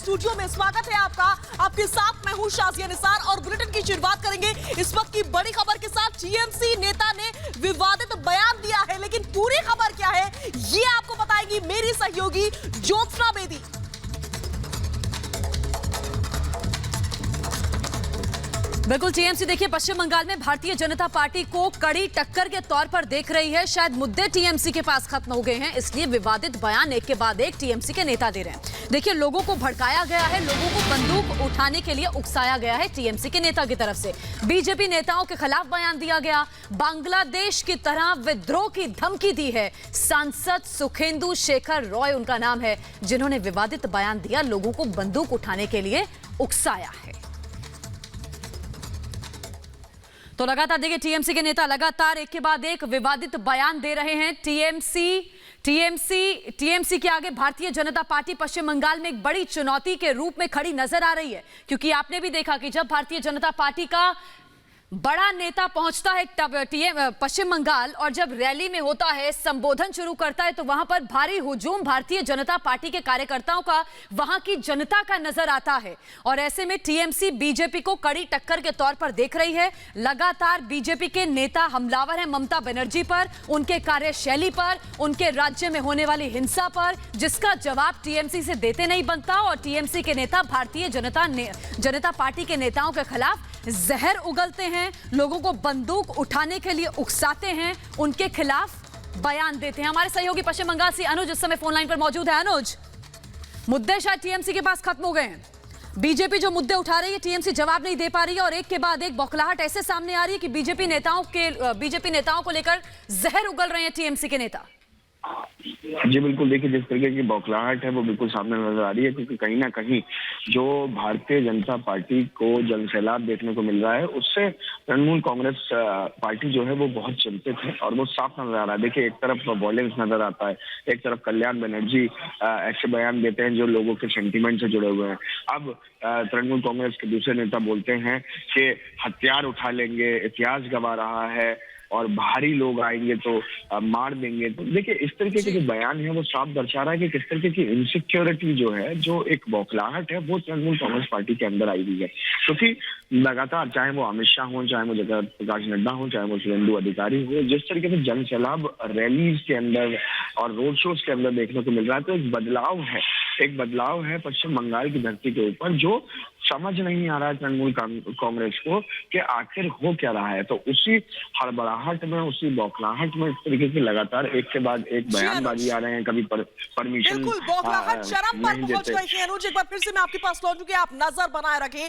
Studio में स्वागत है आपका। आपके साथ मैं हूं शाजिया निसार और बुलेटिन की शुरुआत करेंगे इस वक्त की बड़ी खबर के साथ। टीएमसी नेता ने विवादित बयान दिया है, लेकिन पूरी खबर क्या है ये आपको बताएगी मेरी सहयोगी ज्योत्सना बेदी। बिल्कुल, टीएमसी देखिए पश्चिम बंगाल में भारतीय जनता पार्टी को कड़ी टक्कर के तौर पर देख रही है। शायद मुद्दे टीएमसी के पास खत्म हो गए हैं, इसलिए विवादित बयान एक के बाद एक टीएमसी के नेता दे रहे हैं। देखिए, लोगों को भड़काया गया है, लोगों को बंदूक उठाने के लिए उकसाया गया है टीएमसी के नेता की तरफ से। बीजेपी नेताओं के खिलाफ बयान दिया गया, बांग्लादेश की तरह विद्रोह की धमकी दी है। सांसद सुखेंदु शेखर रॉय उनका नाम है, जिन्होंने विवादित बयान दिया, लोगों को बंदूक उठाने के लिए उकसाया है। तो लगातार देखिए टीएमसी के नेता लगातार एक के बाद एक विवादित बयान दे रहे हैं। टीएमसी के आगे भारतीय जनता पार्टी पश्चिम बंगाल में एक बड़ी चुनौती के रूप में खड़ी नजर आ रही है, क्योंकि आपने भी देखा कि जब भारतीय जनता पार्टी का बड़ा नेता पहुंचता है पश्चिम बंगाल और जब रैली में होता है, संबोधन शुरू करता है, तो वहां पर भारी हुजूम भारतीय जनता पार्टी के कार्यकर्ताओं का, वहां की जनता का नजर आता है। और ऐसे में टीएमसी बीजेपी को कड़ी टक्कर के तौर पर देख रही है। लगातार बीजेपी के नेता हमलावर हैं ममता बनर्जी पर, उनके कार्यशैली पर, उनके राज्य में होने वाली हिंसा पर, जिसका जवाब टीएमसी से देते नहीं बनता। और टीएमसी के नेता भारतीय जनता पार्टी के नेताओं के खिलाफ जहर उगलते हैं, लोगों को बंदूक उठाने के लिए उकसाते हैं, उनके खिलाफ बयान देते हैं। हमारे सहयोगी पश्चिम बंगाल से अनुज इस समय फोन लाइन पर मौजूद है। अनुज, मुद्दे शायद टीएमसी के पास खत्म हो गए हैं। बीजेपी जो मुद्दे उठा रही है, टीएमसी जवाब नहीं दे पा रही है और एक के बाद एक बौखलाहट ऐसे सामने आ रही है कि बीजेपी नेताओं को लेकर जहर उगल रहे हैं टीएमसी के नेता। जी बिल्कुल, देखिए जिस तरीके की बौखलाहट है वो बिल्कुल सामने नजर आ रही है, क्योंकि कहीं ना कहीं जो भारतीय जनता पार्टी को जनसैलाब देखने को मिल रहा है, उससे तृणमूल कांग्रेस पार्टी जो है वो बहुत चिंतित है और वो साफ नजर आ रहा है। देखिए, एक तरफ वॉयलेंस नजर आता है, एक तरफ कल्याण बनर्जी ऐसे बयान देते हैं जो लोगों के सेंटीमेंट से जुड़े हुए हैं। अब तृणमूल कांग्रेस के दूसरे नेता बोलते हैं कि हथियार उठा लेंगे, इतिहास गवा रहा है और भारी लोग आएंगे तो मार देंगे। तो देखिए, इस तरीके के जो बयान है वो साफ दर्शा रहा है कि किस तरीके की इनसिक्योरिटी जो है, जो एक बौखलाहट है, वो तृणमूल कांग्रेस पार्टी के अंदर आई हुई है। क्योंकि लगातार चाहे वो अमित शाह हो, चाहे वो जगत प्रकाश नड्डा हो, चाहे वो शुभेंदु अधिकारी हो, जिस तरीके से जनसैलाब रैलीज के अंदर और रोड शोज के अंदर देखने को मिल रहा है, तो एक बदलाव है पश्चिम बंगाल की धरती के ऊपर, जो समझ नहीं आ रहा है तृणमूल कांग्रेस को कि आखिर हो क्या रहा है। तो उसी हड़बड़ाहट में, उसी बौखलाहट में इस तरीके की लगातार एक के बाद एक बयानबाजी आ रहे हैं। कभी परमिशन बिल्कुल, बौखलाहट चरम पर पहुंच गई है। अनुज, एक बार फिर से मैं आपके पास लौटूंगी, आप नजर बनाए रखें।